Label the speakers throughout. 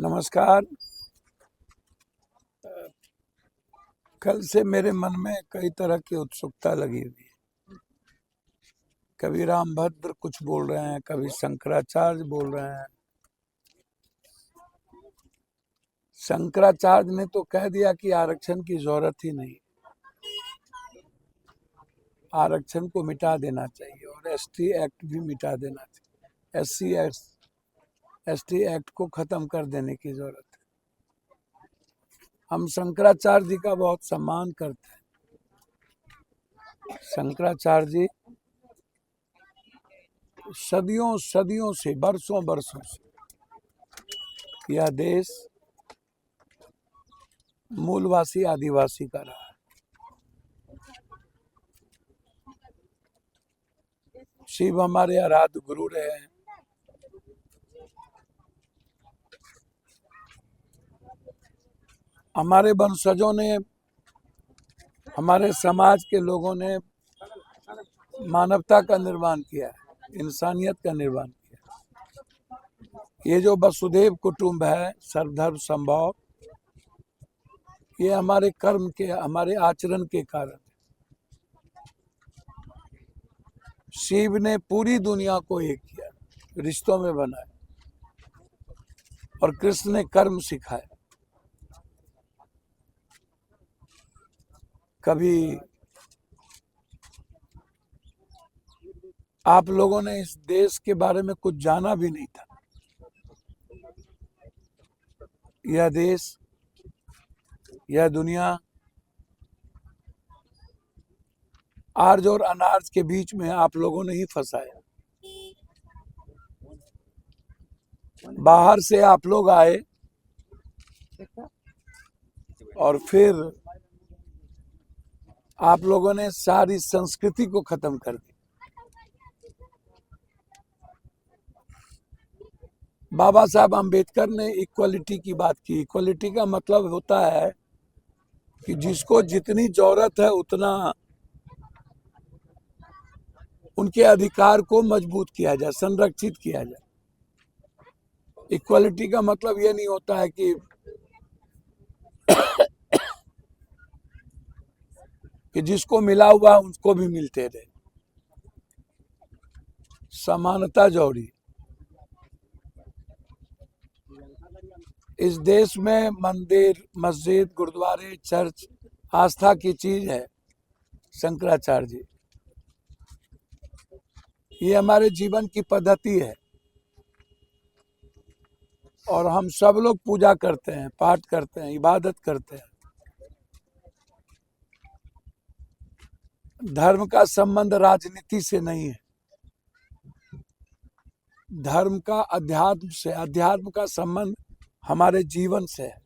Speaker 1: नमस्कार। कल से मेरे मन में कई तरह की उत्सुकता लगी हुई है। कभी रामभद्र कुछ बोल रहे हैं, कभी शंकराचार्य बोल रहे हैं। शंकराचार्य ने तो कह दिया कि आरक्षण की जरूरत ही नहीं, आरक्षण को मिटा देना चाहिए और एसटी एक्ट भी मिटा देना चाहिए। एसटी एक्ट को खत्म कर देने की जरूरत है। हम शंकराचार्य जी का बहुत सम्मान करते हैं। शंकराचार्य जी सदियों सदियों से, बरसों बरसों से यह देश मूलवासी आदिवासी का रहा है। शिव हमारे आराध्य गुरु रहे हैं। हमारे वंशजों ने, हमारे समाज के लोगों ने मानवता का निर्माण किया है, इंसानियत का निर्माण किया। ये जो वसुधैव कुटुंब है, सर्वधर्म समभाव, ये हमारे कर्म के, हमारे आचरण के कारण। शिव ने पूरी दुनिया को एक किया, रिश्तों में बनाया, और कृष्ण ने कर्म सिखाए। कभी आप लोगों ने इस देश के बारे में कुछ जाना भी नहीं था। यह देश, यह दुनिया आर्ज और अनार्ज के बीच में आप लोगों ने ही फंसाया। बाहर से आप लोग आए और फिर आप लोगों ने सारी संस्कृति को खत्म कर दिया। बाबा साहब अम्बेडकर ने इक्वलिटी की बात की। इक्वलिटी का मतलब होता है कि जिसको जितनी जरूरत है उतना उनके अधिकार को मजबूत किया जाए, संरक्षित किया जाए। इक्वलिटी का मतलब ये नहीं होता है कि जिसको मिला हुआ उसको भी मिलते रहे। समानता जरूरी। इस देश में मंदिर, मस्जिद, गुरुद्वारे, चर्च आस्था की चीज है। शंकराचार्य जी, ये हमारे जीवन की पद्धति है और हम सब लोग पूजा करते हैं, पाठ करते हैं, इबादत करते हैं। धर्म का संबंध राजनीति से नहीं है, धर्म का अध्यात्म से, अध्यात्म का संबंध हमारे जीवन से है।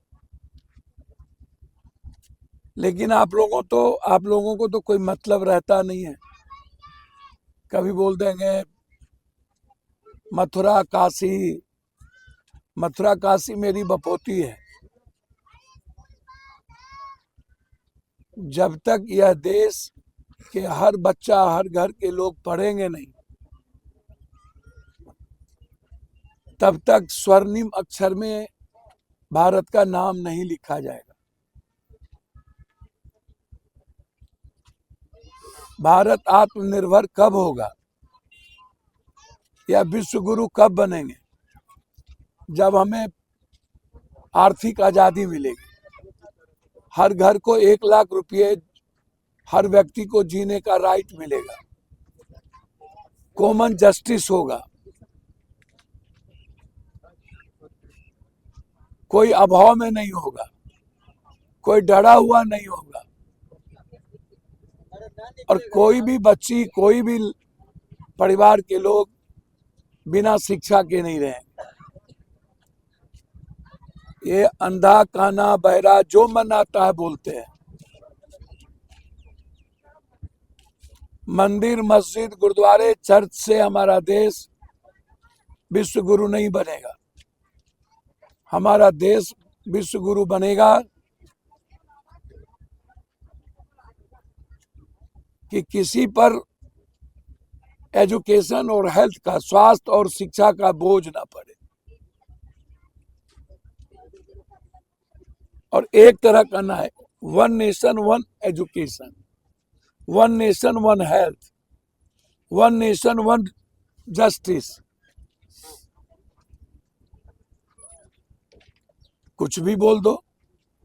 Speaker 1: लेकिन आप लोगों को तो कोई मतलब रहता नहीं है। कभी बोल देंगे मथुरा काशी, मथुरा काशी मेरी बपोती है। जब तक यह देश के हर बच्चा, हर घर के लोग पढ़ेंगे नहीं, तब तक स्वर्णिम अक्षर में भारत का नाम नहीं लिखा जाएगा। भारत आत्मनिर्भर कब होगा या विश्व गुरु कब बनेंगे? जब हमें आर्थिक आजादी मिलेगी, हर घर को 1 लाख रुपये, हर व्यक्ति को जीने का राइट मिलेगा, कॉमन जस्टिस होगा, कोई अभाव में नहीं होगा, कोई डरा हुआ नहीं होगा, और कोई भी बच्ची, कोई भी परिवार के लोग बिना शिक्षा के नहीं रहेंगे। ये अंधा, काना, बहरा जो मन आता है बोलते हैं। मंदिर, मस्जिद, गुरुद्वारे, चर्च से हमारा देश विश्व गुरु नहीं बनेगा। हमारा देश विश्व गुरु बनेगा कि किसी पर एजुकेशन और हेल्थ का, स्वास्थ्य और शिक्षा का बोझ ना पड़े। और एक तरह करना है, 1 nation 1 education, 1 nation 1 health, 1 nation 1 justice. कुछ भी बोल दो।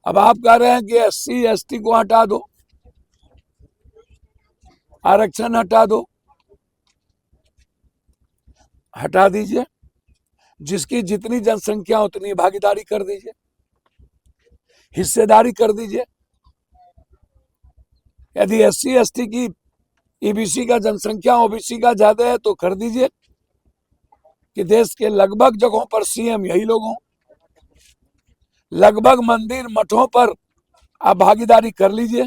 Speaker 1: अब आप कह रहे हैं कि SC ST को हटा दो, आरक्षण हटा दो, हटा दीजिए, जिसकी जितनी जनसंख्या उतनी भागीदारी कर दीजिए, हिस्सेदारी कर दीजिए। यदि SC ST की EBC का जनसंख्या OBC का ज्यादा है तो कर दीजिए कि देश के लगभग जगहों पर CM यही लोग हों, लगभग मंदिर मठों पर आप भागीदारी कर लीजिए।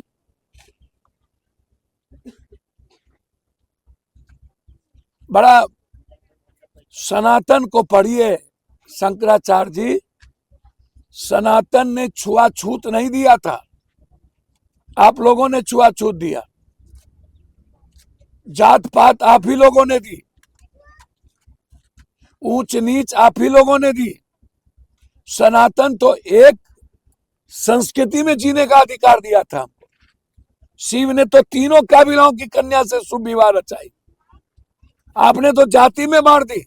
Speaker 1: बड़ा सनातन को पढ़िए, शंकराचार्य जी, सनातन ने छुआछूत नहीं दिया था, आप लोगों ने छुआछूत दिया। जात पात आप ही लोगों ने दी, ऊंच नीच आप ही लोगों ने दी। सनातन तो एक संस्कृति में जीने का अधिकार दिया था। शिव ने तो तीनों काबिलों की कन्या से शुभ विवाह रचाई, आपने तो जाति में मार दी।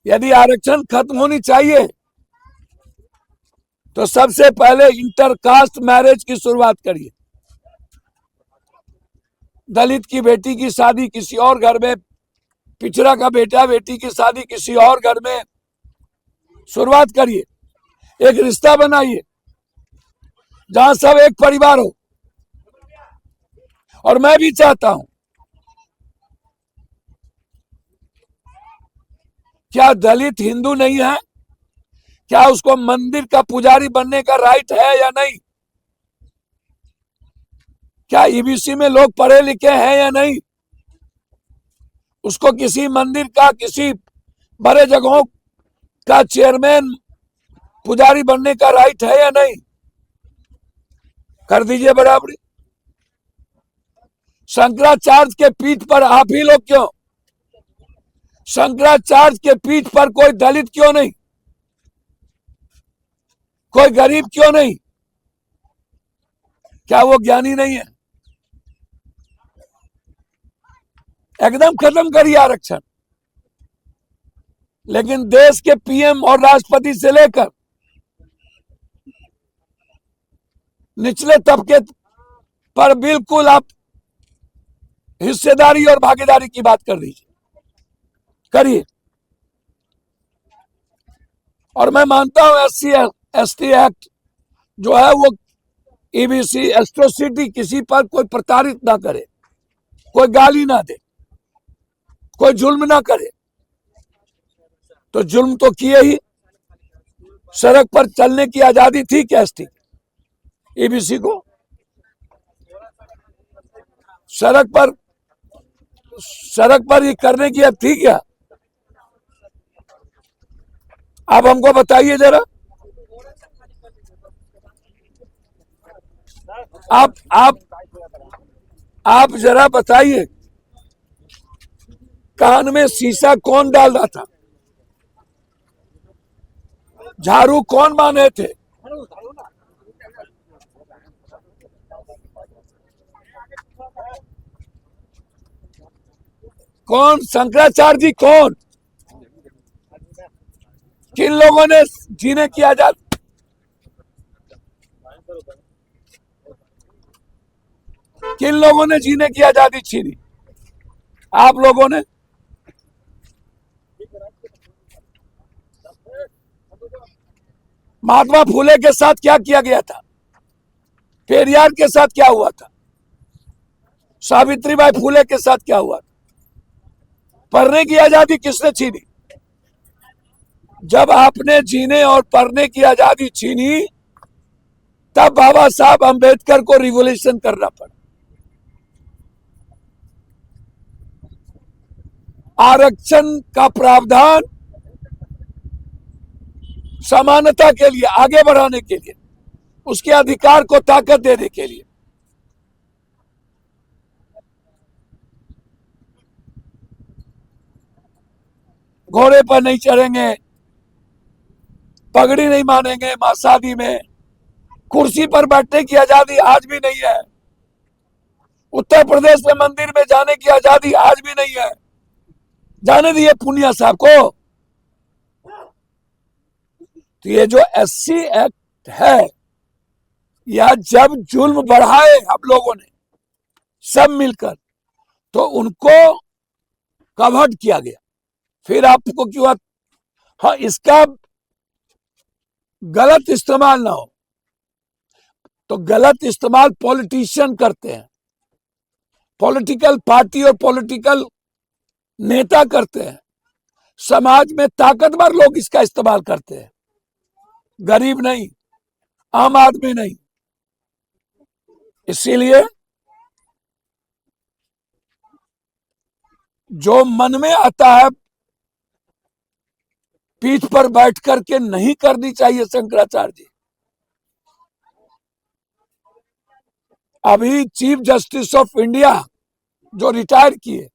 Speaker 1: यदि आरक्षण खत्म होनी चाहिए तो सबसे पहले इंटरकास्ट मैरिज की शुरुआत करिए। दलित की बेटी की शादी किसी और घर में, पिछड़ा का बेटा बेटी की शादी किसी और घर में शुरुआत करिए। एक रिश्ता बनाइए जहां सब एक परिवार हो। और मैं भी चाहता हूं, क्या दलित हिंदू नहीं है? क्या उसको मंदिर का पुजारी बनने का राइट है या नहीं? क्या EBC में लोग पढ़े लिखे हैं या नहीं? उसको किसी मंदिर का, किसी बड़े जगहों का चेयरमैन, पुजारी बनने का राइट है या नहीं? कर दीजिए बराबरी। शंकराचार्य के पीठ पर आप ही लोग क्यों? शंकराचार्य के पीठ पर कोई दलित क्यों नहीं? कोई गरीब क्यों नहीं? क्या वो ज्ञानी नहीं है? एकदम खत्म करिए आरक्षण। लेकिन देश के PM और राष्ट्रपति से लेकर निचले तबके पर बिल्कुल आप हिस्सेदारी और भागीदारी की बात कर दीजिए, करिए। और मैं मानता हूं SC ST एक्ट जो है वो EBC एट्रोसिटी, किसी पर कोई प्रताड़ित ना करे, कोई गाली ना दे, कोई जुल्म ना करे। तो जुल्म तो किए ही। सड़क पर चलने की आजादी थी क्या ST EBC को? सड़क पर ये करने की अब थी क्या? आप हमको बताइए जरा। आप जरा बताइए, कान में शीशा कौन डाल रहा था? झाड़ू कौन बांधे थे? कौन? शंकराचार्य जी कौन? किन लोगों ने जीने की आजादी? किन लोगों ने जीने की आजादी छीनी? आप लोगों ने। महात्मा फुले के साथ क्या किया गया था? पेरियार के साथ क्या हुआ था? सावित्रीबाई फुले के साथ क्या हुआ था? पढ़ने की आजादी किसने छीनी? जब आपने जीने और पढ़ने की आजादी छीनी तब बाबा साहब अंबेडकर को रिवॉल्यूशन करना पड़ा। आरक्षण का प्रावधान समानता के लिए, आगे बढ़ाने के लिए, उसके अधिकार को ताकत देने के लिए। घोड़े पर नहीं चढ़ेंगे, पगड़ी नहीं मानेंगे मां शादी में, कुर्सी पर बैठने की आजादी आज भी नहीं है, उत्तर प्रदेश में मंदिर में जाने की आजादी आज भी नहीं है। जाने दिए पूनिया साहब को। तो ये जो एससी एक्ट है, या जब जुल्म बढ़ाए हम लोगों ने सब मिलकर, तो उनको कवर्ड किया गया। फिर आपको क्यों, हाँ, इसका गलत इस्तेमाल ना हो, तो गलत इस्तेमाल पॉलिटिशियन करते हैं, पॉलिटिकल पार्टी और पॉलिटिकल नेता करते हैं, समाज में ताकतवर लोग इसका इस्तेमाल करते हैं, गरीब नहीं, आम आदमी नहीं। इसीलिए जो मन में आता है पीठ पर बैठ करके नहीं करनी चाहिए शंकराचार्य जी। अभी चीफ जस्टिस ऑफ इंडिया जो रिटायर किए,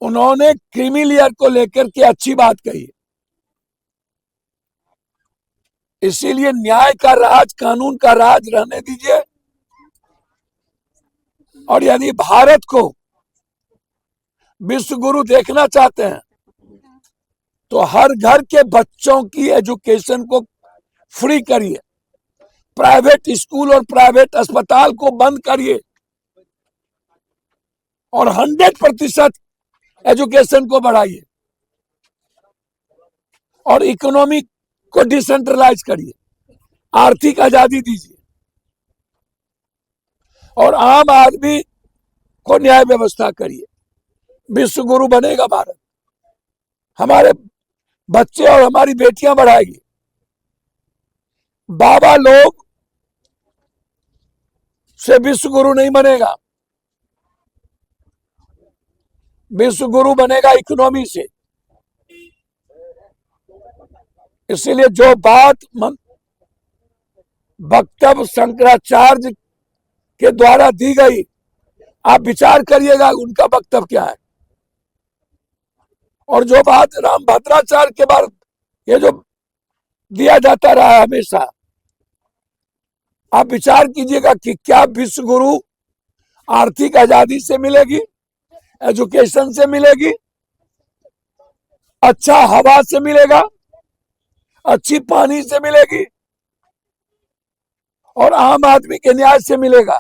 Speaker 1: उन्होंने क्रीमी लेयर को लेकर के अच्छी बात कही। इसीलिए न्याय का राज, कानून का राज रहने दीजिए। और यदि भारत को विश्व गुरु देखना चाहते हैं, तो हर घर के बच्चों की एजुकेशन को फ्री करिए, प्राइवेट स्कूल और प्राइवेट अस्पताल को बंद करिए, और 100% एजुकेशन को बढ़ाइए, और इकोनॉमी को डिसेंट्रलाइज करिए, आर्थिक आजादी दीजिए, और आम आदमी को न्याय व्यवस्था करिए। विश्व गुरु बनेगा भारत, हमारे बच्चे और हमारी बेटियां बढ़ाएगी। बाबा लोग से विश्व गुरु नहीं बनेगा, विश्व गुरु बनेगा इकोनॉमी से। इसलिए जो बात वक्तव्य शंकराचार्य के द्वारा दी गई, आप विचार करिएगा उनका वक्तव्य क्या है। और जो बात रामभद्राचार्य के बाद ये जो दिया जाता रहा है हमेशा, आप विचार कीजिएगा कि क्या विश्व गुरु आर्थिक आजादी से मिलेगी, एजुकेशन से मिलेगी, अच्छा हवा से मिलेगा, अच्छी पानी से मिलेगी, और आम आदमी के न्याय से मिलेगा,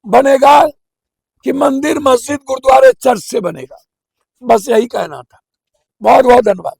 Speaker 1: बनेगा कि मंदिर, मस्जिद, गुरुद्वारे, चर्च से बनेगा। बस यही कहना था। बहुत बहुत धन्यवाद।